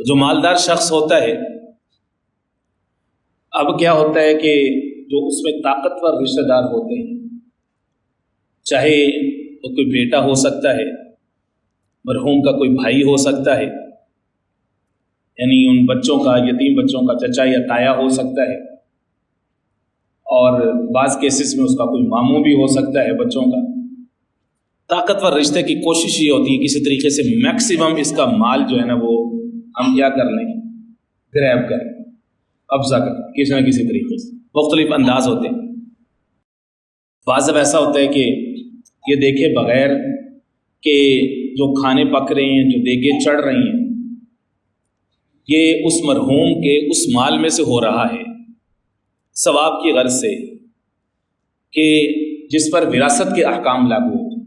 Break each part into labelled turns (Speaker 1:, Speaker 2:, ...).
Speaker 1: تو جو مالدار شخص ہوتا ہے، اب کیا ہوتا ہے کہ جو اس میں طاقتور رشتہ دار ہوتے ہیں، چاہے وہ کوئی بیٹا ہو سکتا ہے، مرحوم کا کوئی بھائی ہو سکتا ہے، یعنی ان بچوں کا، یتیم بچوں کا چچا یا تایا ہو سکتا ہے، اور بعض کیسز میں اس کا کوئی ماموں بھی ہو سکتا ہے بچوں کا۔ طاقتور رشتے کی کوشش یہ ہوتی ہے کسی طریقے سے میکسیمم اس کا مال جو ہے نا وہ ہم کیا کر لیں، گریب کریں، قبضہ کریں کسی نہ کسی طریقے سے۔ مختلف انداز ہوتے ہیں۔ بعض اب ایسا ہوتا ہے کہ یہ دیکھے بغیر کہ جو کھانے پک رہے ہیں، جو دیگیں چڑھ رہی ہیں، یہ اس مرحوم کے اس مال میں سے ہو رہا ہے، ثواب کی غرض سے، کہ جس پر وراثت کے احکام لاگو ہوتے ہیں۔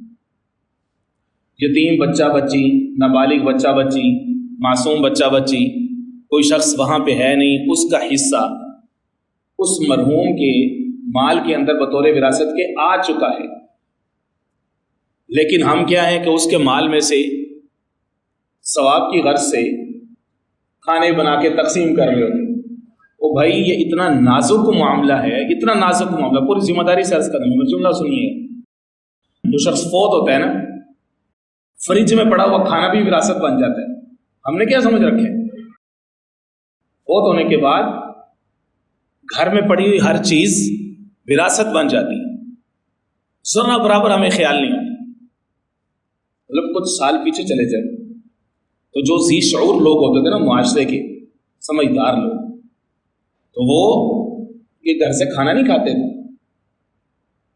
Speaker 1: یتیم بچہ بچی، نابالغ بچہ بچی، معصوم بچہ بچی، کوئی شخص وہاں پہ ہے نہیں، اس کا حصہ اس مرحوم کے مال کے اندر بطور وراثت کے آ چکا ہے، لیکن ہم کیا ہیں کہ اس کے مال میں سے ثواب کی غرض سے کھانے بنا کے تقسیم کر رہے ہوتے ہیں۔ او بھائی، یہ اتنا نازک معاملہ ہے، اتنا نازک معاملہ، پوری ذمہ داری سے عرض کریں گے، جملہ سنیے۔ جو شخص فوت ہوتا ہے نا، فریج میں پڑا ہوا کھانا بھی وراثت بن جاتا ہے۔ ہم نے کیا سمجھ رکھے؟ فوت ہونے کے بعد گھر میں پڑی ہوئی ہر چیز وراثت بن جاتی ہے، ذرہ برابر ہمیں خیال نہیں آتا۔ مطلب کچھ سال پیچھے چلے جائیں تو جو ذی شعور لوگ ہوتے تھے نا، معاشرے کے سمجھدار لوگ، تو وہ یہ گھر سے کھانا نہیں کھاتے تھے۔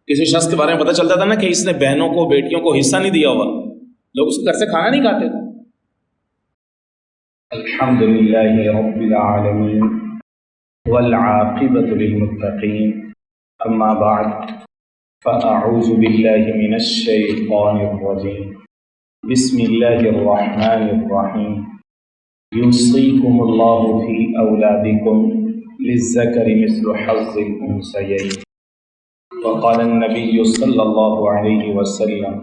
Speaker 1: کسی شخص کے بارے میں پتہ چلتا تھا نا کہ اس نے بہنوں کو، بیٹیوں کو حصہ نہیں دیا ہوا، لوگ اس کے گھر سے کھانا نہیں کھاتے تھے۔ الحمدللہ رب العالمین والعاقبۃ للمتقین، اما بعد فاعوذ باللہ من الشیطان الرجیم، بسم اللہ الرحمن الرحیم، یوصیکم اللہ فی اولادکم للذکر مثل حظ الانثیین، وقال النبی صلی اللہ علیہ وسلم،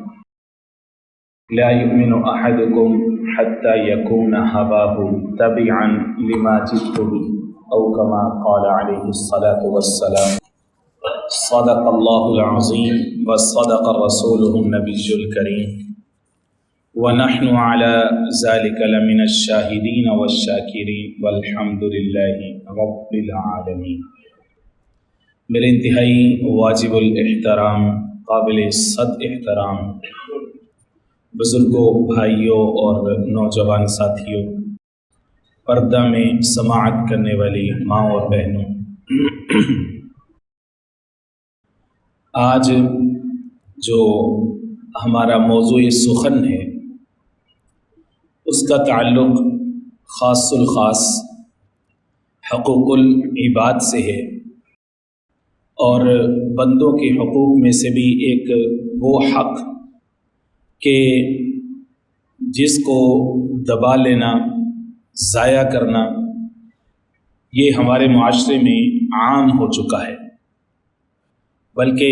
Speaker 1: لا يؤمن احدکم حتى يكون هواه تبعا لما جئت به، او كما قال عليه الصلاة والسلام۔ صدق اللہ العظیم وصدق رسوله النبی الکریم، ونحن على ذلك لمن الشاہدین والشاکرین، والحمد للہ رب العالمین۔ میرے انتہائی واجب الاحترام، قابل صد احترام بزرگوں، بھائیوں اور نوجوان ساتھیوں، پردہ میں سماعت کرنے والی ماں اور بہنوں، آج جو ہمارا موضوع سخن ہے اس کا تعلق خاص الخاص حقوق العباد سے ہے، اور بندوں کے حقوق میں سے بھی ایک وہ حق کہ جس کو دبا لینا، ضائع کرنا، یہ ہمارے معاشرے میں عام ہو چکا ہے، بلکہ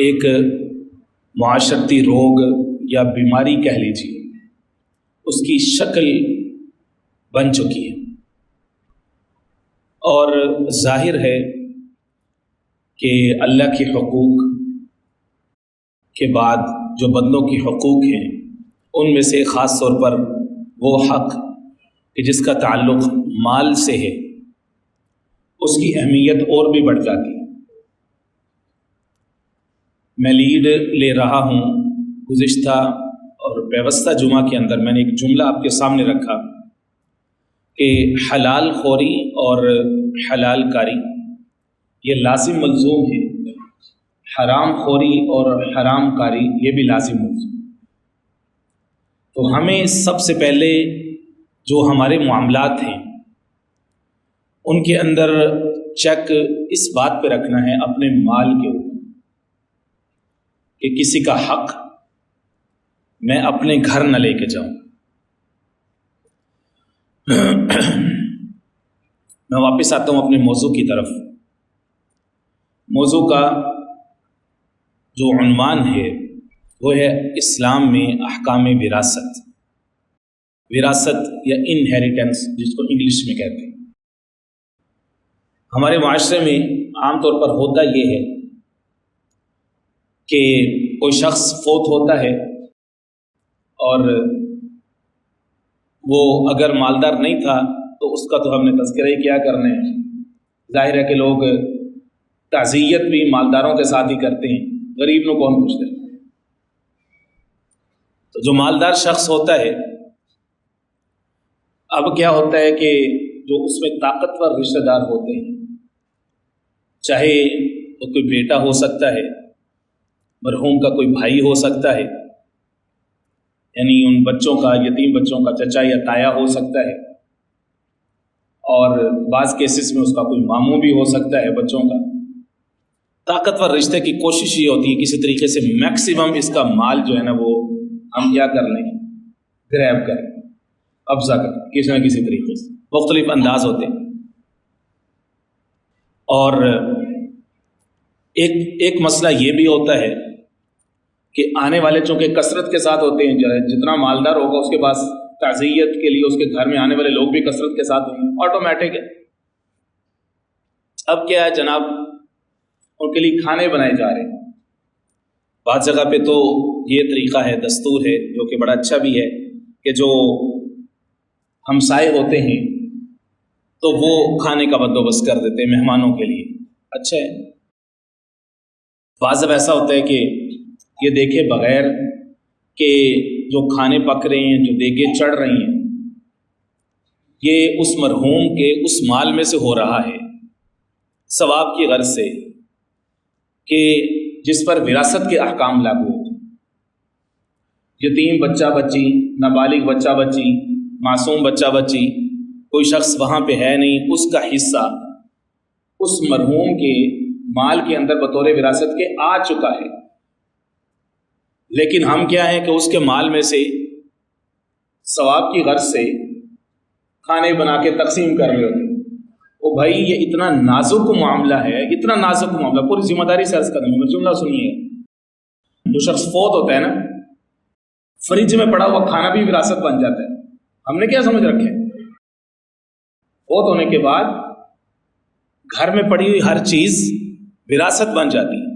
Speaker 1: ایک معاشرتی روگ یا بیماری کہہ لیجیے، اس کی شکل بن چکی ہے۔ اور ظاہر ہے کہ اللہ کے حقوق کے بعد جو بندوں کے حقوق ہیں، ان میں سے خاص طور پر وہ حق کہ جس کا تعلق مال سے ہے، اس کی اہمیت اور بھی بڑھ جاتی ہے۔ میں لیڈ لے رہا ہوں، گزشتہ اور پیوستہ جمعہ کے اندر میں نے ایک جملہ آپ کے سامنے رکھا کہ حلال خوری اور حلال کاری یہ لازم ملزوم ہے، حرام خوری اور حرام کاری یہ بھی لازم ملزوم۔ تو ہمیں سب سے پہلے جو ہمارے معاملات ہیں ان کے اندر چیک اس بات پہ رکھنا ہے اپنے مال کے اوپر کہ کسی کا حق میں اپنے گھر نہ لے کے جاؤں۔ میں واپس آتا ہوں اپنے موضوع کی طرف۔ موضوع کا جو عنوان ہے وہ ہے اسلام میں احکام وراثت۔ وراثت یا انہیریٹنس جس کو انگلش میں کہتے ہیں، ہمارے معاشرے میں عام طور پر ہوتا یہ ہے کہ کوئی شخص فوت ہوتا ہے اور وہ اگر مالدار نہیں تھا تو اس کا تو ہم نے تذکرہ ہی کیا کرنا ہے، ظاہر ہے کہ لوگ تعزیت بھی مالداروں کے ساتھ ہی کرتے ہیں، غریب نو کون پوچھتے ہیں۔ تو جو مالدار شخص ہوتا ہے، اب کیا ہوتا ہے کہ جو اس میں طاقتور رشتہ دار ہوتے ہیں، چاہے وہ کوئی بیٹا ہو سکتا ہے، مرحوم کا کوئی بھائی ہو سکتا ہے، یعنی ان بچوں کا، یتیم بچوں کا چچا یا تایا ہو سکتا ہے، اور بعض کیسز میں اس کا کوئی ماموں بھی ہو سکتا ہے بچوں کا۔ طاقتور رشتے کی کوشش یہ ہوتی ہے کسی طریقے سے میکسیمم اس کا مال جو ہے نا وہ ہم کیا کر لیں، گریب کر لیں، قبضہ کر لیں کسی نہ کسی طریقے سے، مختلف انداز ہوتے ہیں۔ اور ایک مسئلہ یہ بھی ہوتا ہے کہ آنے والے چونکہ کثرت کے ساتھ ہوتے ہیں، جتنا مالدار ہوگا اس کے پاس تعزیت کے لیے اس کے گھر میں آنے والے لوگ بھی کثرت کے ساتھ ہوں گے، آٹومیٹک ہے۔ اب کیا ہے جناب، ان کے لیے کھانے بنائے جا رہے ہیں، بعض جگہ پہ تو یہ طریقہ ہے، دستور ہے، جو کہ بڑا اچھا بھی ہے کہ جو ہمسائے ہوتے ہیں تو وہ کھانے کا بندوبست کر دیتے ہیں مہمانوں کے لیے، اچھا ہے۔ بعض اب ایسا ہوتا ہے کہ یہ دیکھے بغیر کہ جو کھانے پک رہے ہیں، جو دیگیں چڑھ رہی ہیں، یہ اس مرحوم کے اس مال میں سے ہو رہا ہے ثواب کی غرض سے کہ جس پر وراثت کے احکام لاگو ہوتے ہیں۔ یتیم بچہ بچی، نابالغ بچہ بچی، معصوم بچہ بچی، کوئی شخص وہاں پہ ہے نہیں، اس کا حصہ اس مرحوم کے مال کے اندر بطور وراثت کے آ چکا ہے، لیکن ہم کیا ہیں کہ اس کے مال میں سے ثواب کی غرض سے کھانے بنا کے تقسیم کر رہے ہوتے ہیں۔ او بھائی، یہ اتنا نازک معاملہ ہے، اتنا نازک معاملہ، پوری ذمہ داری سے عرض کریں گے، جملہ سنیے۔ جو شخص فوت ہوتا ہے نا، فریج میں پڑا ہوا کھانا بھی وراثت بن جاتا ہے۔ ہم نے کیا سمجھ رکھے، فوت ہونے کے بعد گھر میں پڑی ہوئی ہر چیز وراثت بن جاتی ہے،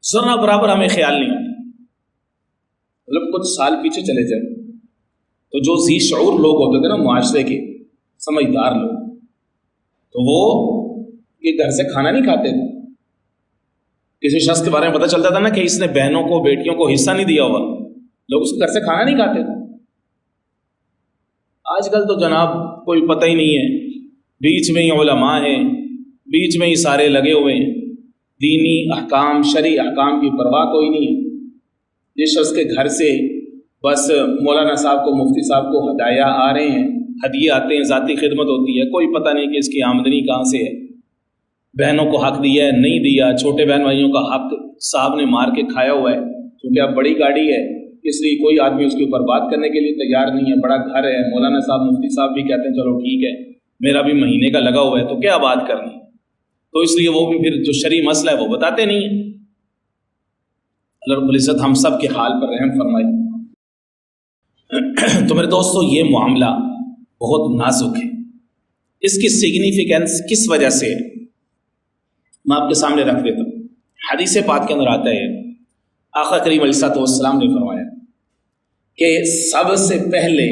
Speaker 1: ذرہ برابر ہمیں خیال نہیں ہوتا۔ مطلب کچھ سال پیچھے چلے جائیں تو جو ذی شعور لوگ ہوتے تھے نا، معاشرے کے سمجھدار لوگ، تو وہ یہ گھر سے کھانا نہیں کھاتے تھے۔ کسی شخص کے بارے میں پتہ چلتا تھا نا کہ اس نے بہنوں کو، بیٹیوں کو حصہ نہیں دیا ہوا، لوگ اس کے گھر سے کھانا نہیں کھاتے تھے۔ آج کل تو جناب کوئی پتہ ہی نہیں ہے، بیچ میں ہی علماء ہیں، بیچ میں ہی سارے لگے ہوئے ہیں، دینی احکام، شرعی احکام کی پرواہ کوئی نہیں ہے۔ جس شخص کے گھر سے بس مولانا صاحب کو، مفتی صاحب کو ہدایہ آ رہے ہیں، ہدیے آتے ہیں، ذاتی خدمت ہوتی ہے، کوئی پتہ نہیں کہ اس کی آمدنی کہاں سے ہے، بہنوں کو حق دیا ہے نہیں دیا، چھوٹے بہن بھائیوں کا حق صاحب نے مار کے کھایا ہوا ہے، کیونکہ اب بڑی گاڑی ہے اس لیے کوئی آدمی اس کے اوپر بات کرنے کے لیے تیار نہیں ہے، بڑا گھر ہے، مولانا صاحب، مفتی صاحب بھی کہتے ہیں چلو ٹھیک ہے، میرا بھی مہینے کا لگا ہوا ہے تو کیا بات کرنی، تو اس لیے وہ بھی پھر جو شرعی مسئلہ ہے وہ بتاتے نہیں ہیں۔ اللہ رب العزت ہم سب کے حال پر رحم فرمائے۔ تو میرے دوستو، یہ معاملہ بہت نازک ہے، اس کی سگنیفیکینس کس وجہ سے ہے میں آپ کے سامنے رکھ دیتا ہوں۔ حدیث پاک کے اندر آتا ہے، آقا کریم علیہ السلام نے فرمایا کہ سب سے پہلے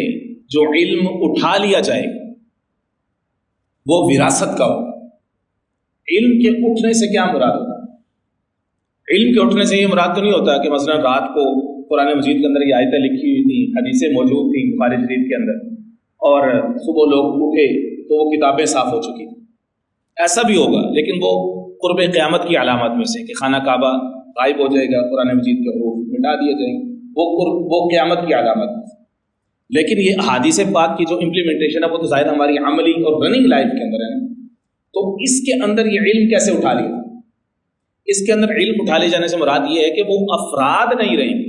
Speaker 1: جو علم اٹھا لیا جائے وہ وراثت کا ہو۔ علم کے اٹھنے سے کیا مراد ہوتا ہے؟ علم کے اٹھنے سے یہ مراد تو نہیں ہوتا کہ مثلا رات کو قرآن مجید کے اندر یہ آیتیں لکھی ہوئی تھیں، حدیثیں موجود تھیں بخاری شریف کے اندر، اور صبح لوگ اٹھے تو وہ کتابیں صاف ہو چکی تھیں، ایسا بھی ہوگا، لیکن وہ قرب قیامت کی علامات میں سے کہ خانہ کعبہ غائب ہو جائے گا، قرآن مجید کے حروف مٹا دیے جائیں گے، وہ قیامت کی علامت میں سے۔ لیکن یہ احادیث پاک کی جو امپلیمنٹیشن ہے وہ تو ظاہر ہماری عملی اور رننگ لائف کے اندر ہے نا، تو اس کے اندر یہ علم کیسے اٹھا لیا؟ اس کے اندر علم اٹھا لے جانے سے مراد یہ ہے کہ وہ افراد نہیں رہیں گے۔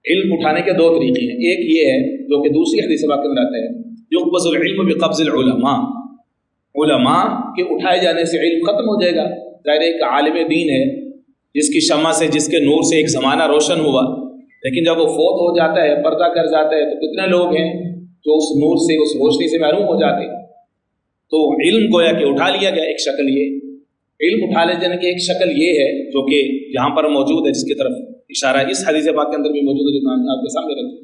Speaker 1: علم اٹھانے کے دو طریقے ہیں، ایک یہ ہے جو کہ دوسری حدیث پاک کے اندر آتا ہے، یقبض العلم بقبض العلماء، علماء کے اٹھائے جانے سے علم ختم ہو جائے گا۔ ظاہر ایک عالم دین ہے جس کی شمع سے، جس کے نور سے ایک زمانہ روشن ہوا، لیکن جب وہ فوت ہو جاتا ہے، پردہ کر جاتا ہے، تو کتنے لوگ ہیں جو اس نور سے، اس روشنی سے محروم ہو جاتے ہیں۔ تو علم گویا کہ اٹھا لیا گیا۔ ایک شکل یہ علم اٹھا لے جانے کی ایک شکل یہ ہے جو کہ یہاں پر موجود ہے، جس کی طرف اشارہ اس حدیث پاک کے اندر بھی موجود ہے جو میں آپ کے سامنے رکھی ہے،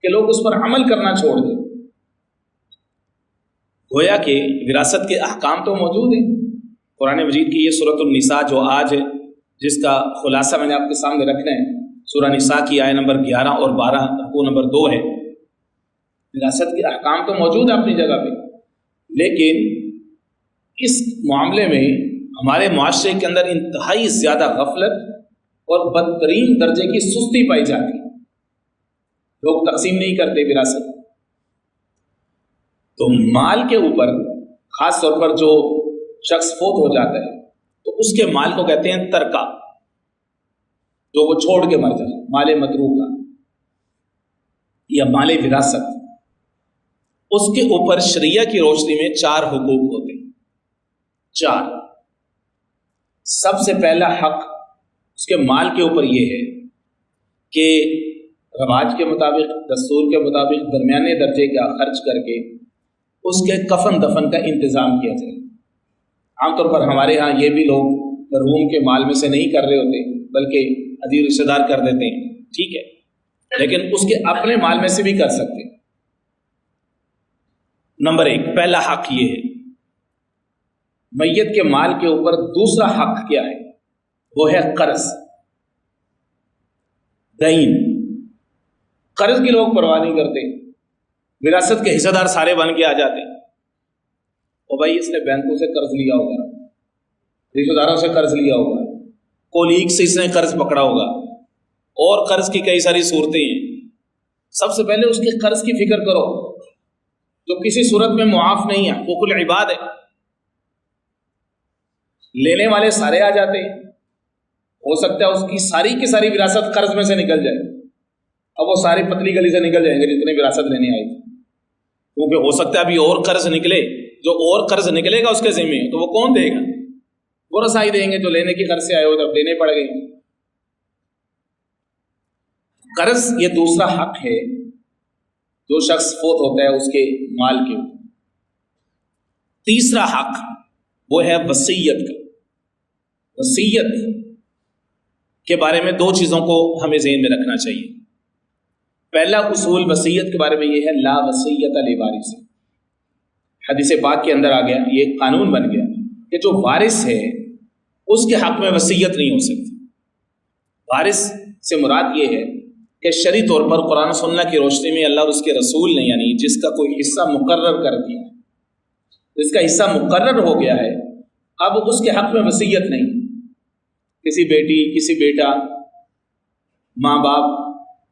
Speaker 1: کہ لوگ اس پر عمل کرنا چھوڑ دیں۔ گویا کہ وراثت کے احکام تو موجود ہیں۔ قرآن مجید کی یہ سورۃ النساء جو آج جس کا خلاصہ میں نے آپ کے سامنے رکھنا ہے، سورہ نساء کی آیت نمبر 11 اور 12 رکوع نمبر 2 ہے۔ وراثت کے احکام تو موجود ہے اپنی جگہ پہ، لیکن اس معاملے میں ہمارے معاشرے کے اندر انتہائی زیادہ غفلت اور بدترین درجے کی سستی پائی جاتی ہے۔ لوگ تقسیم نہیں کرتے وراثت۔ تو مال کے اوپر خاص طور پر جو شخص فوت ہو جاتا ہے تو اس کے مال کو کہتے ہیں ترکہ، جو وہ چھوڑ کے مر جائے، مال متروکہ یا مال وراثت۔ اس کے اوپر شریعہ کی روشنی میں 4 حقوق ہوتے ہیں۔ 4۔ سب سے پہلا حق اس کے مال کے اوپر یہ ہے کہ رواج کے مطابق، دستور کے مطابق درمیانے درجے کا خرچ کر کے اس کے کفن دفن کا انتظام کیا جائے۔ عام طور پر ہمارے ہاں یہ بھی لوگ مرحوم کے مال میں سے نہیں کر رہے ہوتے، بلکہ عزیز رشتہ دار کر دیتے ہیں، ٹھیک ہے، لیکن اس کے اپنے مال میں سے بھی کر سکتے ہیں۔ نمبر 1 پہلا حق یہ ہے۔ میت کے مال کے اوپر دوسرا حق کیا ہے؟ وہ ہے قرض، دین۔ قرض کی لوگ پرواہ نہیں کرتے، وراثت کے حصہ دار سارے بن کے آ جاتے ہیں۔ اور بھائی اس نے بینکوں سے قرض لیا ہوگا، رشتہ داروں سے قرض لیا ہوگا، کولیگ سے اس نے قرض پکڑا ہوگا، اور قرض کی کئی ساری صورتیں ہیں۔ سب سے پہلے اس کے قرض کی فکر کرو جو کسی صورت میں معاف نہیں ہے، حقوق العباد ہے۔ لینے والے سارے آ جاتے ہیں، ہو سکتا ہے اس کی ساری کی ساری وراثت قرض میں سے نکل جائے، اب وہ سارے پتلی گلی سے نکل جائیں گے جتنے وراثت لینے آئے تھے، کیونکہ ہو سکتا ہے ابھی اور قرض نکلے، جو اور قرض نکلے گا اس کے ذمہ تو وہ کون دے گا؟ وہ رسائی دیں گے جو لینے کی قرض سے آئے ہو تب دینے پڑ گئے۔ قرض یہ دوسرا حق ہے جو شخص فوت ہوتا ہے اس کے مال کے اوپر۔ تیسرا حق وہ ہے وصیت کا۔ وصیت کے بارے میں 2 چیزوں کو ہمیں ذہن میں رکھنا چاہیے۔ پہلا اصول وصیت کے بارے میں یہ ہے لا وصیت لوارث۔ حدیث پاک کے اندر آ گیا، یہ قانون بن گیا کہ جو وارث ہے اس کے حق میں وصیت نہیں ہو سکتی۔ وارث سے مراد یہ ہے کہ شرعی طور پر قرآن سنت کی روشنی میں اللہ اور اس کے رسول نے، یعنی جس کا کوئی حصہ مقرر کر دیا، جس کا حصہ مقرر ہو گیا ہے، اب اس کے حق میں وصیت نہیں۔ کسی بیٹی، کسی بیٹا، ماں باپ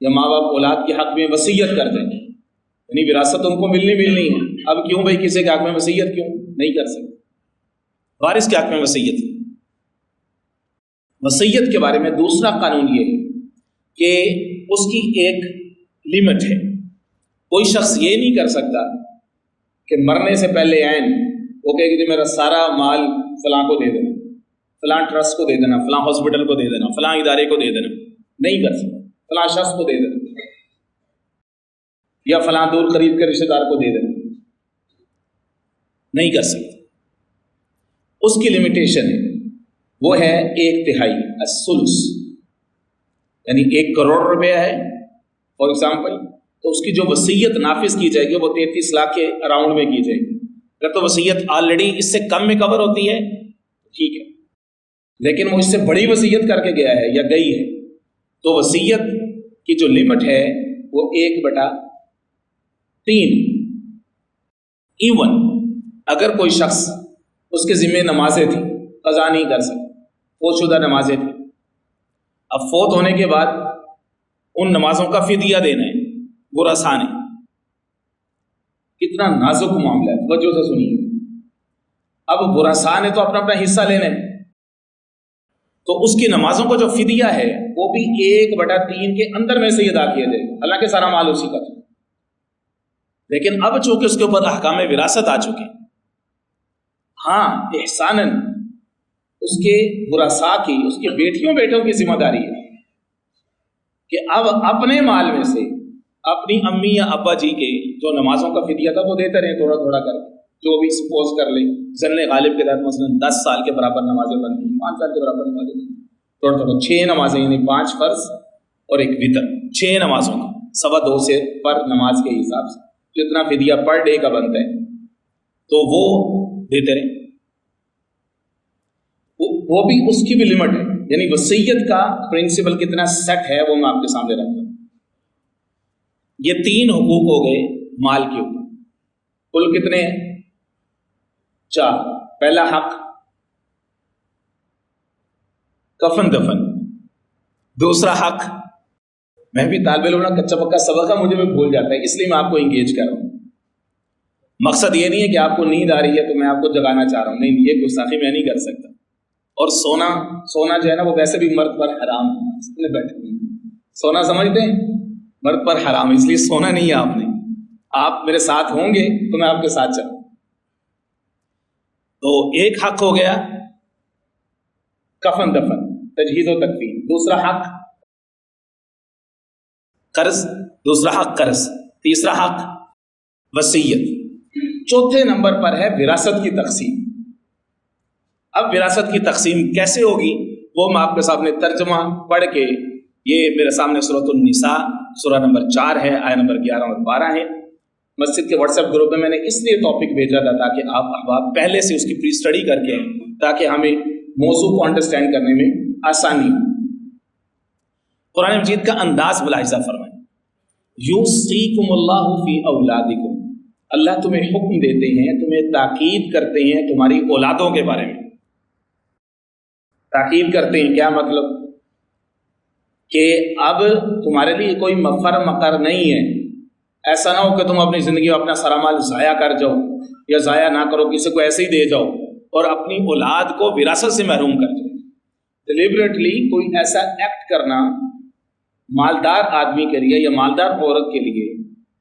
Speaker 1: یا ماں باپ اولاد کے حق میں وصیت کر دیں، یعنی وراثت ان کو ملنی ہے، اب کیوں بھائی کسی کے حق میں وصیت کیوں نہیں کر سکتے؟ وارث کے حق میں وصیت۔ وصیت کے بارے میں دوسرا قانون یہ ہے کہ اس کی ایک لمٹ ہے۔ کوئی شخص یہ نہیں کر سکتا کہ مرنے سے پہلے عین وہ کہے کہ میرا سارا مال فلاں کو دے دینا، فلاں ٹرسٹ کو دے دینا، فلاں ہاسپٹل کو دے دینا، فلاں ادارے کو دے دینا، نہیں کر سکتا۔ فلاں شخص کو دے دینا یا فلاں دور قریب کے رشتہ دار کو دے دینا، نہیں کر سکتا۔ اس کی لمیٹیشن ہے، وہ ہے 1/3 الثلث، یعنی 1 کروڑ روپیہ ہے فار ایگزامپل، تو اس کی جو وصیت نافذ کی جائے گی وہ 33 لاکھ کے اراؤنڈ میں کی جائے گی۔ اگر تو وصیت آلریڈی اس سے کم میں کور ہوتی ہے ٹھیک ہے، لیکن وہ اس سے بڑی وصیت کر کے گیا ہے یا گئی ہے تو وصیت کی جو لمٹ ہے وہ 1/3۔ ایون اگر کوئی شخص اس کے ذمہ نمازیں تھیں، قضا نہیں کر سکتا، فوت شدہ نمازیں تھیں، اب فوت ہونے کے بعد ان نمازوں کا فدیہ دینا ہے، ورثاء نے۔ کتنا نازک معاملہ ہے، توجہ سے سنیے۔ اب ورثاء نے تو اپنا اپنا حصہ لینا ہے، تو اس کی نمازوں کا جو فدیہ ہے وہ بھی 1/3 کے اندر میں سے ادا کیا جائے گا، حالانکہ سارا مال اسی کا تھا، لیکن اب چونکہ اس کے اوپر احکام وراثت آ چکے، ہاں احساناً اس کے ورثاء کی، اس کے بیٹیوں بیٹوں کی ذمہ داری ہے کہ اب اپنے مال میں سے اپنی امی یا ابا جی کے جو نمازوں کا فدیہ تھا وہ دیتے رہے تھوڑا تھوڑا کر کے، جو بھی سپوز کر لیں ظن غالب کے تحت مثلا 10 سال کے برابر نمازیں بنتی ہیں، 5 سال کے برابر نمازیں بنتی ہیں، تھوڑا تھوڑا 6 نمازیں یعنی 5 فرض اور ایک وتر، 6 نمازوں کا 2.25 سے پر نماز کے حساب سے جتنا فدیہ پر ڈے کا بنتا ہے تو وہ دیتے رہے۔ وہ بھی اس کی بھی لمٹ ہے، یعنی وصیت کا پرنسپل کتنا سیٹ ہے وہ میں آپ کے سامنے رکھ رہا ہوں۔ یہ 3 حقوق ہو گئے مال کے اوپر، کل کتنے ہیں؟ 4۔ پہلا حق کفن دفن، دوسرا حق، میں بھی طالب علم کچا پکا سبق ہے مجھے بھی بھول جاتا ہے، اس لیے میں آپ کو انگیج کر رہا ہوں۔ مقصد یہ نہیں ہے کہ آپ کو نیند آ رہی ہے تو میں آپ کو جگانا چاہ رہا ہوں، نہیں، یہ گستاخی میں نہیں کر سکتا۔ اور سونا جو ہے نا وہ ویسے بھی مرد پر حرام ہے، بیٹھے سونا سمجھتے ہیں مرد پر حرام ہے، اس لیے سونا نہیں ہے آپ نے، آپ میرے ساتھ ہوں گے تو میں آپ کے ساتھ چلوں۔ تو ایک حق ہو گیا کفن دفن، تجہیز و تکفین، دوسرا حق قرض، دوسرا حق قرض، تیسرا حق وصیت، چوتھے نمبر پر ہے وراثت کی تقسیم۔ اب وراثت کی تقسیم کیسے ہوگی وہ میں آپ کے سامنے ترجمہ پڑھ کے، یہ میرے سامنے سورۃ النساء سورہ نمبر 4 ہے، آیت نمبر 11 اور 12 ہے۔ مسجد کے واٹس ایپ گروپ میں نے اس لیے ٹاپک بھیجا تھا تاکہ آپ احباب پہلے سے اس کی پری اسٹڈی کر کے، تاکہ ہمیں موضوع کو انڈرسٹینڈ کرنے میں آسانی ہو۔ قرآن مجید کا انداز ملاحظہ فرمائیں، یوصیکم اللہ فی اولادکم، اللہ تمہیں حکم دیتے ہیں، تمہیں تاکید کرتے ہیں تمہاری اولادوں کے بارے میں۔ تاکید کرتے ہیں کیا مطلب؟ کہ اب تمہارے لیے کوئی مفر مقر نہیں ہے، ایسا نہ ہو کہ تم اپنی زندگی میں اپنا سارا مال ضائع کر جاؤ، یا ضائع نہ کرو، کسی کو ایسے ہی دے جاؤ اور اپنی اولاد کو وراثت سے محروم کر جاؤ۔ ڈیلیبریٹلی کوئی ایسا ایکٹ کرنا مالدار آدمی کے لیے یا مالدار عورت کے لیے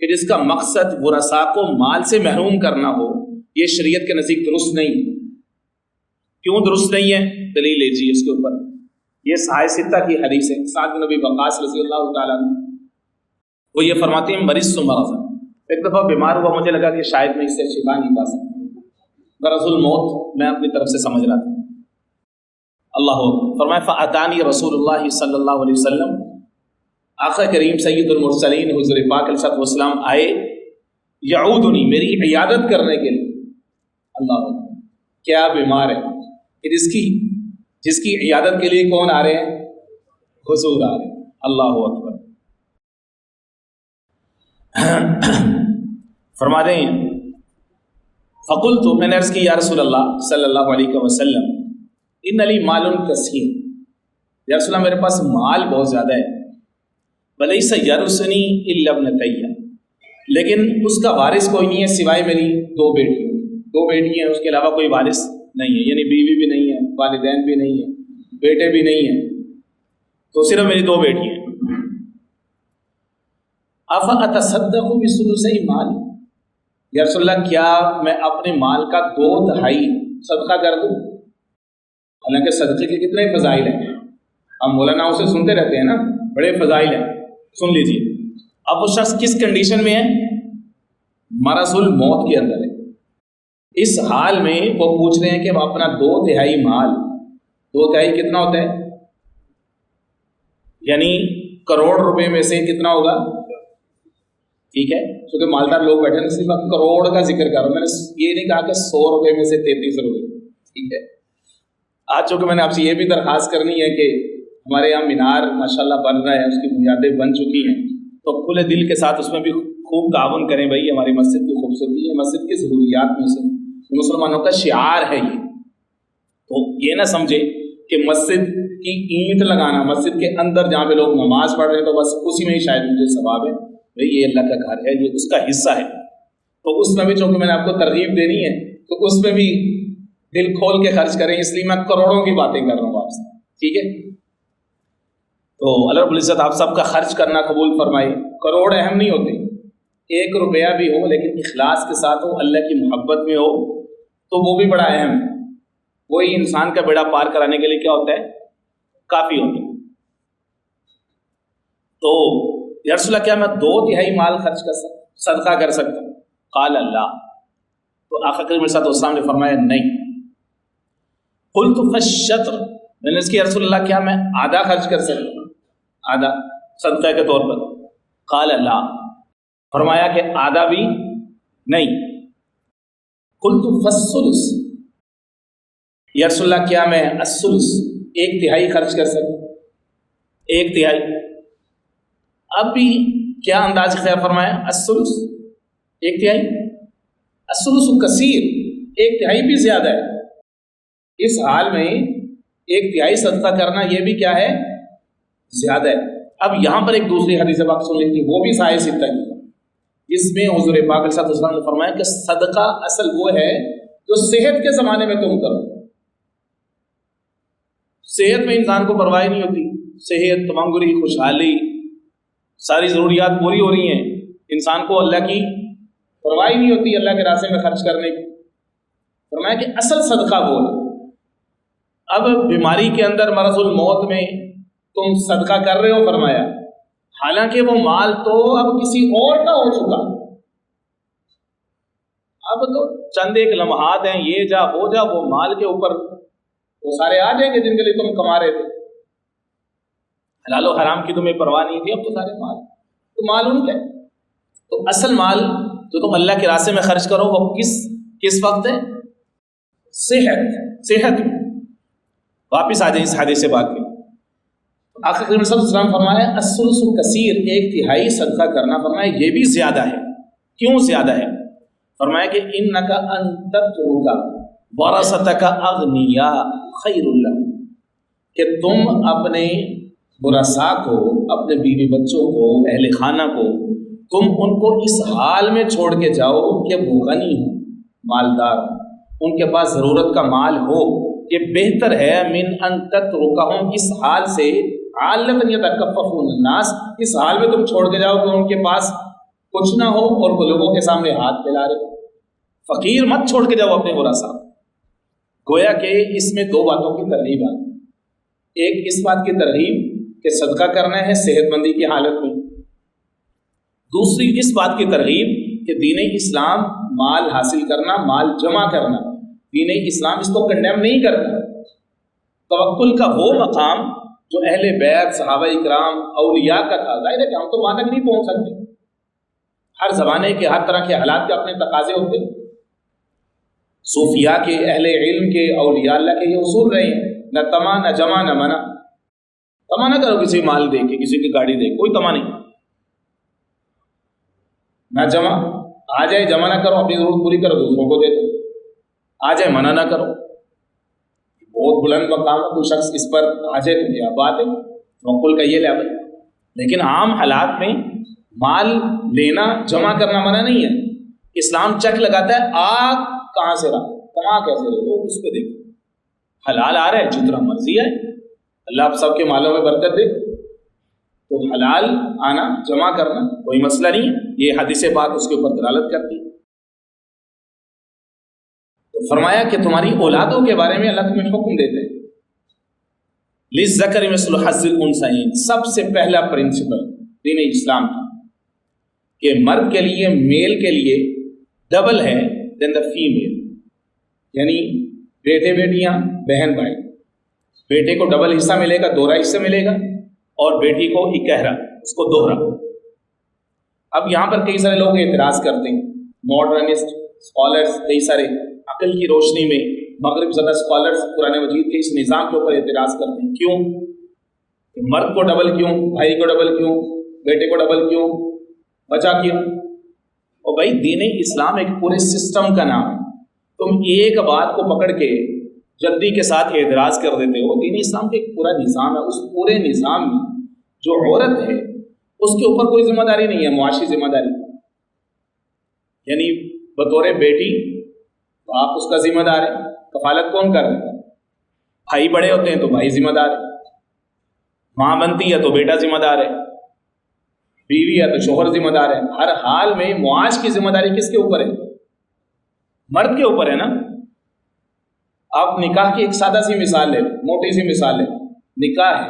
Speaker 1: کہ جس کا مقصد ورثاء کو مال سے محروم کرنا ہو، یہ شریعت کے نزدیک درست نہیں۔ کیوں درست نہیں ہے؟ دلیل لیجیے اس کے اوپر، یہ صحیح ستہ کی حدیث ہے، سعد بن ابی وقاص رضی اللہ تعالیٰ عنہ وہ یہ فرماتے ہیں مرض مرضا، ایک دفعہ بیمار ہوا، مجھے لگا کہ شاید میں اس سے شفا نہیں پا سکتا، مرض الموت میں اپنی طرف سے سمجھ رہا تھا۔ اللہ فرمائے فاتانی رسول اللہ صلی اللہ علیہ وسلم، آقا کریم سید المرسلین حضور پاک علیہ السلام آئے، یعودنی، میری عیادت کرنے کے لیے۔ اللہ کیا بیمار ہے کہ جس کی عیادت کے لیے کون آ رہے ہیں؟ حضور آ رہے ہیں۔ اللہ اکبر۔ فرما دیں فقلت، میں نے عرض کی یا رسول اللہ صلی اللہ علیہ وسلم، ان علی مال کثیر، یا رسول اللہ میرے پاس مال بہت زیادہ ہے، ولیس یرثنی الا ابنتی، لیکن اس کا وارث کوئی نہیں ہے سوائے میری 2 بیٹی ہیں، اس کے علاوہ کوئی وارث نہیں ہے، یعنی بیوی بھی نہیں ہے، والدین بھی نہیں ہے، بیٹے بھی نہیں ہیں، تو صرف میری 2 بیٹی ہیں۔ افاتصدق بثلثی مال، یا رسول اللہ کیا میں اپنے مال کا 2/3 صدقہ کر دوں؟ حالانکہ صدقے کے کتنے فضائل ہیں، ہم مولانا سے سنتے رہتے ہیں نا، بڑے فضائل ہیں، سن لیجیے۔ اب وہ شخص کس کنڈیشن میں ہے؟ مرض الموت کے اندر ہے، اس حال میں وہ پوچھ رہے ہیں کہ وہ اپنا 2/3 مال، 2/3 کتنا ہوتا ہے؟ یعنی کروڑ روپے میں سے کتنا ہوگا؟ ٹھیک ہے، کیونکہ مالدار لوگ بیٹھے ہیں، اس لیے میں کروڑ کا ذکر کر رہا ہوں، میں نے یہ نہیں کہا کہ 100 روپے میں سے 33 روپے، ٹھیک ہے۔ آج چونکہ میں نے آپ سے یہ بھی درخواست کرنی ہے کہ ہمارے یہاں مینار ماشاءاللہ بن رہا ہے، اس کی بنیادیں بن چکی ہیں، تو کھلے دل کے ساتھ اس میں بھی خوب تعاون کریں بھائی، ہماری مسجد کی خوبصورتی ہے، مسجد کی ضروریات میں سے مسلمانوں کا شعار ہے یہ، تو یہ نہ سمجھے کہ مسجد کی اینٹ لگانا، مسجد کے اندر جہاں پہ لوگ نماز پڑھ رہے ہیں تو بس اسی میں ہی شاید مجھے ثواب ہے، بھائی یہ اللہ کا گھر ہے، یہ اس کا حصہ ہے، تو اس میں بھی چونکہ میں نے آپ کو ترغیب دینی ہے تو اس میں بھی دل کھول کے خرچ کریں، اس لیے میں کروڑوں کی باتیں کر رہا ہوں آپ سے، ٹھیک ہے۔ تو اللہ رب العزت آپ سب کا خرچ کرنا قبول فرمائے۔ کروڑ اہم نہیں ہوتے، 1 روپیہ بھی ہو لیکن اخلاص کے ساتھ ہو، اللہ کی محبت میں ہو، تو وہ بھی بڑا اہم ہے، وہی انسان کا بیڑا پار کرانے کے لیے کیا ہوتا ہے؟ کافی ہوتا ہے۔ تو یا رسول اللہ کیا میں 2/3 مال خرچ کر سکتا، صدقہ کر سکتا ہوں؟ قال اللہ، تو آقا کریم صلی اللہ علیہ وسلم نے فرمایا نہیں۔ قلت فالشطر، میں نے اس کی یا رسول اللہ کیا میں آدھا خرچ کر سکتا ہوں، آدھا صدقہ کے طور پر؟ قال اللہ، فرمایا کہ آدھا بھی نہیں۔ قلت فالثلث، یا رسول اللہ کیا میں الثلث 1/3 خرچ کر سکتا ہوں؟ 1/3۔ اب بھی کیا انداز اختیار فرمایا؟ الثلث 1/3، الثلث کثیر، 1/3 بھی زیادہ ہے۔ اس حال میں 1/3 صدقہ کرنا یہ بھی کیا ہے؟ زیادہ ہے۔ اب یہاں پر ایک دوسری حدیث پاک سن لیجیے، وہ بھی سائے ستہ کی، جس میں حضور پاک صلی اللہ علیہ وسلم نے فرمایا کہ صدقہ اصل وہ ہے جو صحت کے زمانے میں تم کرو۔ صحت میں انسان کو پرواہ نہیں ہوتی، صحت، تمنگری، خوشحالی، ساری ضروریات پوری ہو رہی ہیں، انسان کو اللہ کی پرواہ نہیں ہوتی اللہ کے راستے میں خرچ کرنے کی۔ فرمایا کہ اصل صدقہ وہ ہے۔ اب بیماری کے اندر مرض الموت میں تم صدقہ کر رہے ہو، فرمایا حالانکہ وہ مال تو اب کسی اور کا ہو چکا، اب تو چند ایک لمحات ہیں، یہ جا وہ جا، وہ مال کے اوپر وہ سارے آ جائیں گے جن کے لیے تم کما رہے تھے۔ حلال و حرام کی تمہیں پرواہ نہیں تھی، اب تو سارے مال تو مال ان کے۔ تو اصل مال جو تم اللہ کے راستے میں خرچ کرو وہ کس وقت ہے؟ صحت میں۔ واپس آ جائیں اس حدیث سے بات میں، آقا کریم صلی اللہ علیہ وسلم فرمایا الثلث کثیر، 1/3 صدقہ کرنا، فرمایا یہ بھی زیادہ ہے۔ کیوں زیادہ ہے؟ فرمایا کہ انک ان تترک ورثتک اغنیاء خیر لک، کہ تم اپنے ورثاء کو، اپنے بیوی بچوں کو، اہل خانہ کو، تم ان کو اس حال میں چھوڑ کے جاؤ کہ وہ غنی ہو، مالدار ہو، ان کے پاس ضرورت کا مال ہو، یہ بہتر ہے من ان تترکہم، اس حال سے عالۃ یتکففون الناس، اس حال میں تم چھوڑ کے جاؤ کہ ان کے پاس کچھ نہ ہو اور وہ لوگوں کے سامنے ہاتھ پھیلا رہے۔ فقیر مت چھوڑ کے جاؤ اپنے ورثاء۔ گویا کہ اس میں 2 باتوں کی ترغیب آتی، ایک اس بات کی ترغیب کہ صدقہ کرنا ہے صحت مندی کی حالت میں، دوسری اس بات کی ترغیب کہ دین اسلام مال حاصل کرنا، مال جمع کرنا، دین اسلام اس کو کنڈیم نہیں کرتا۔ توکل کا وہ مقام جو اہل بیت، صحابہ اکرام، اولیاء کا تھا، ظاہر ہے کہ ہم تو وہاں تک نہیں پہنچ سکتے، ہر زمانے کے ہر طرح کے حالات کے اپنے تقاضے ہوتے ہیں۔ صوفیاء کے، اہل علم کے، اولیاء اللہ کے یہ اصول رہے ہیں، نہ تما نہ جمع نہ منع۔ تما نہ کرو کسی مال دے کے، کسی کی گاڑی دے کے، کوئی تما نہیں، نہ جمع، آ جائے جمع نہ کرو، اپنی ضرورت پوری کرو دوسروں کو دے دو، آ جائے منع نہ کرو۔ بہت بلند مقام ہے، کوئی شخص اس پر آ جائے تو کیا بات ہے، توکل کا یہ لیول۔ لیکن عام حالات میں مال لینا، جمع کرنا منع نہیں ہے۔ اسلام چیک لگاتا ہے آگ کہاں سے رہا، کہاں کیسے رہے، وہ اس پہ دیکھو، حلال آ رہا ہے جتنا مرضی ہے، اللہ آپ سب کے مالوں میں برکت دے، تو حلال آنا، جمع کرنا کوئی مسئلہ نہیں ہے۔ یہ حدیث پاک اس کے اوپر دلالت کرتی ہے۔ تو فرمایا کہ تمہاری اولادوں کے بارے میں اللہ تمہیں حکم دیتے ہیں، للذکر مثل حظ الانثیین، سب سے پہلا پرنسپل دین اسلام کا کہ مرد کے لیے، میل کے لیے ڈبل ہے دین دا فیمیل، یعنی بیٹے بیٹیاں، بہن بھائی، بیٹے کو ڈبل حصہ ملے گا، دوہرا حصہ ملے گا، اور بیٹی کو اکہرا، اس کو دوہرا۔ اب یہاں پر کئی سارے لوگ اعتراض کرتے ہیں، ماڈرنسٹ اسکالرس، کئی سارے عقل کی روشنی میں مغرب زدہ اسکالرس قرآن مجید کے اس نظام کے اوپر اعتراض کرتے ہیں، کیوں مرد کو ڈبل کیوں، بھائی کو ڈبل کیوں، بیٹے کو ڈبل کیوں، بچا کیوں؟ اور بھائی دین اسلام ایک پورے سسٹم کا نام ہے، تم ایک بات کو پکڑ کے جلدی کے ساتھ اعتراض کر دیتے ہو۔ دین اسلام کا ایک پورا نظام ہے، اس پورے نظام میں جو عورت ہے اس کے اوپر کوئی ذمہ داری نہیں ہے، معاشی ذمہ داری، یعنی بطور بیٹی باپ اس کا ذمہ دار ہے، کفالت کون کر رہا ہے؟ بھائی بڑے ہوتے ہیں تو بھائی ذمہ دار ہے، ماں بنتی ہے تو بیٹا ذمہ دار ہے، بیوی ہے تو شوہر ذمہ دار ہے۔ ہر حال میں معاش کی ذمہ داری کس کے اوپر ہے؟ مرد کے اوپر ہے نا۔ آپ نکاح کی ایک سادہ سی مثال لیں، موٹی سی مثال لیں، نکاح ہے،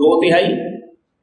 Speaker 1: 2/3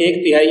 Speaker 1: 1/3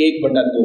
Speaker 1: 1/2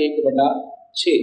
Speaker 1: 1/6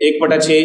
Speaker 1: 1/6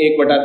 Speaker 1: 1/,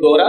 Speaker 1: 2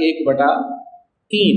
Speaker 1: 1/3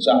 Speaker 1: 4।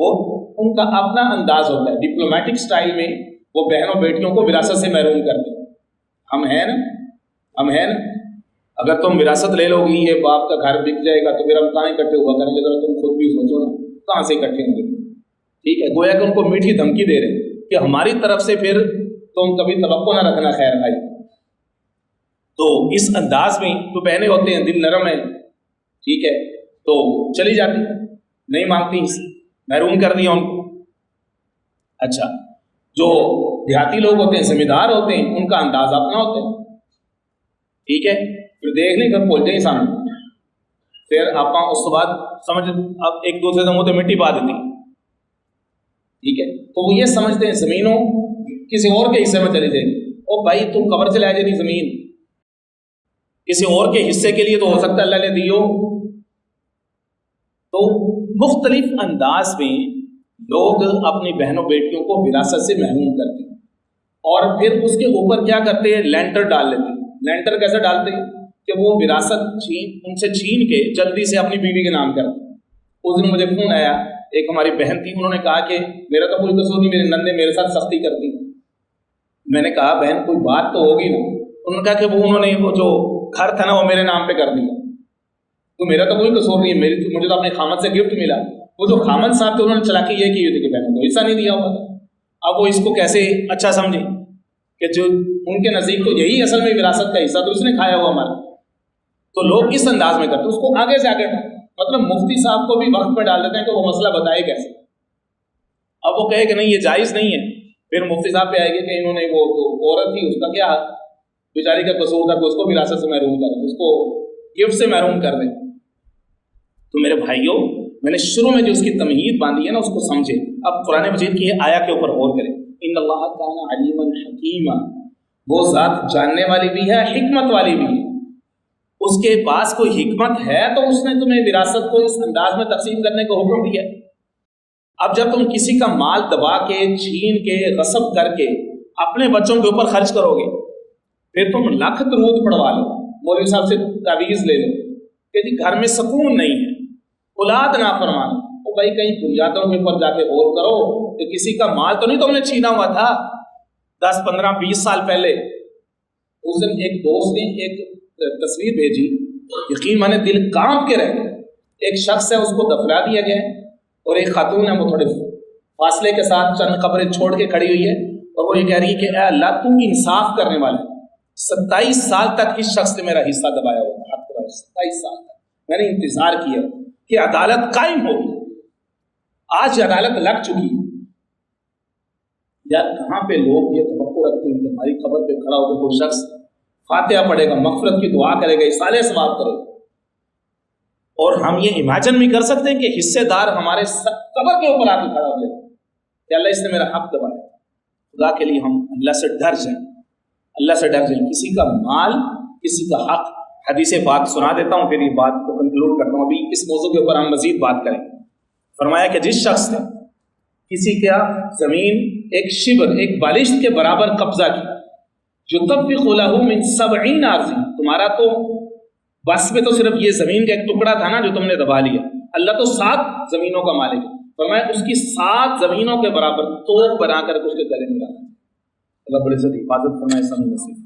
Speaker 1: وہ ان کا اپنا انداز ہوتا ہے، ڈپلومیٹک سٹائل میں وہ بہنوں بیٹیوں کو وراثت سے محروم کرتے ہیں۔ ہم ہیں نا، اگر تم وراثت لے لو گی، یہ باپ کا گھر بک جائے گا تو پھر ہم کہاں اکٹھے ہوا کریں گے؟ ذرا تم خود بھی سوچو نا، کہاں سے اکٹھے ہوں گے؟ ٹھیک ہے، گویا کہ ان کو میٹھی دھمکی دے رہے کہ ہماری طرف سے پھر تم کبھی توقع نہ رکھنا خیر بھائی۔ تو اس انداز میں تو بہنیں ہوتے ہیں، دل نرم ہے، ٹھیک ہے، تو چلی جاتی، نہیں مانگتی، محروم کر دیا ان کو۔ اچھا، جو دیہاتی لوگ ہوتے ہیں، زمین دار ہوتے ہیں، ان کا انداز اپنا ہوتا ہے، ٹھیک ہے، پھر دیکھ نہیں کر پہنچتے ہی سامنے، پھر آپ اس کے بعد سمجھ اب ایک دوسرے سے منہ مٹی پا دیتی، ٹھیک ہے، تو وہ یہ سمجھتے ہیں زمینوں کسی اور کے حصے میں چلی جائے گی۔ او بھائی تم قبر سے لے جائے زمین کسی اور کے حصے کے لیے تو ہو سکتا ہے اللہ نے دی ہو۔ تو مختلف انداز میں لوگ اپنی بہنوں بیٹیوں کو وراثت سے محروم کرتے ہیں، اور پھر اس کے اوپر کیا کرتے ہیں؟ لینٹر ڈال لیتے ہیں۔ لینٹر کیسے ڈالتے ہیں کہ وہ وراثت ان سے چھین کے جلدی سے اپنی بیوی کے نام کرتے ہیں۔ اس دن مجھے فون آیا، ایک ہماری بہن تھی، انہوں نے کہا کہ میرا تو کوئی قصور نہیں، میرے نندے میرے ساتھ سختی کرتی۔ میں نے کہا بہن کوئی بات تو ہوگی نا؟ انہوں نے کہا کہ انہوں نے وہ جو گھر تھا نا وہ میرے نام پہ کر دیا، تو میرا تو کوئی قصور نہیں ہے، مجھے تو اپنے خامد سے گفٹ ملا۔ وہ جو خامد صاحب تھے انہوں نے چلاکی یہ کی ہوئی تھی کہ بہنوں کو حصہ نہیں دیا ہوا تھا۔ اب وہ اس کو کیسے اچھا سمجھیں کہ جو ان کے نزدیک تو یہی اصل میں وراثت کا حصہ تو اس نے کھایا ہوا ہمارا۔ تو لوگ اس انداز میں کرتے، اس کو آگے سے آگے، مطلب مفتی صاحب کو بھی وقت میں ڈال دیتے ہیں کہ وہ مسئلہ بتائے کیسے۔ اب وہ کہے کہ نہیں یہ جائز نہیں ہے، پھر مفتی صاحب پہ آئے گی کہ انہوں نے وہ تو عورت تھی، اس کا کیا بیچاری کا قصور تھا کہ اس کو وراثت سے محروم کر دیں، اس کو گفٹ سے محروم کر دیں۔ تو میرے بھائیوں، میں نے شروع میں جو اس کی تمہید باندھی ہے نا، اس کو سمجھے۔ اب قرآن مجید کی آیا کے اوپر غور کریں۔ ان اللہ کان علیما حکیما، وہ ذات جاننے والی بھی ہے، حکمت والی بھی ہے۔ اس کے پاس کوئی حکمت ہے تو اس نے تمہیں وراثت کو اس انداز میں تقسیم کرنے کا حکم دیا۔ اب جب تم کسی کا مال دبا کے، چھین کے، غصب کر کے اپنے بچوں کے اوپر خرچ کرو گے، پھر تم لاکھ درود پڑھوا لو، مولوی صاحب سے تعویذ لے لو کہ جی گھر میں سکون نہیں ہے، اولاد نافرمان، وہ بھائی کہیں بنیادوں کے اوپر جا کے غور کرو کہ کسی کا مال تو نہیں تم نے چھینا ہوا تھا 10 15 20 سال پہلے۔ اس دن ایک دوست نے ایک تصویر بھیجی، یقین مانے دل کانپ کے رہ گئے۔ ایک شخص ہے، اس کو دفنا دیا گیا ہے، اور ایک خاتون ہے، وہ تھوڑے فاصلے کے ساتھ چند قبریں چھوڑ کے کھڑی ہوئی ہے، اور وہ یہ کہہ رہی ہے کہ اے اللہ تو انصاف کرنے والا۔ 27 سال تک اس شخص نے میرا حصہ دبایا ہوا تھا، 27 سال تک میں نے انتظار کیا کہ عدالت قائم ہوگی، آج عدالت لگ چکی ہے۔ یار کہاں پہ لوگ یہ توقع رکھتے ہیں کہ ہماری خبر پہ کھڑا ہو کے کوئی شخص فاتحہ پڑھے گا، مغفرت کی دعا کرے گا، اصالہ ثواب کرے گا، اور ہم یہ امیجن بھی کر سکتے ہیں کہ حصے دار ہمارے قبر کے اوپر آ کے کھڑا ہو جائے کہ اللہ اس نے میرا حق دبایا۔ خدا کے لیے ہم اللہ سے ڈر جائیں، اللہ سے ڈر جائیں، کسی کا مال، کسی کا حق۔ حدیث پاک سنا دیتا ہوں، پھر یہ بات کو کنکلوڈ کرتا ہوں۔ ابھی اس موضوع کے اوپر ہم مزید بات کریں گے۔ فرمایا کہ جس شخص نے کسی کا زمین ایک شبر، ایک بالشت کے برابر قبضہ کی، یطفق لہ من 70 ارض، تمہارا تو بس میں تو صرف یہ زمین کا ایک ٹکڑا تھا نا جو تم نے دبا لیا، اللہ تو 7 زمینوں کا مالک ہے۔ فرمایا اس کی 7 زمینوں کے برابر توپ بنا کر اس کے گلے میں ڈالا۔ اللہ بڑے سے حفاظت فرمائے، سمجھ نصیب۔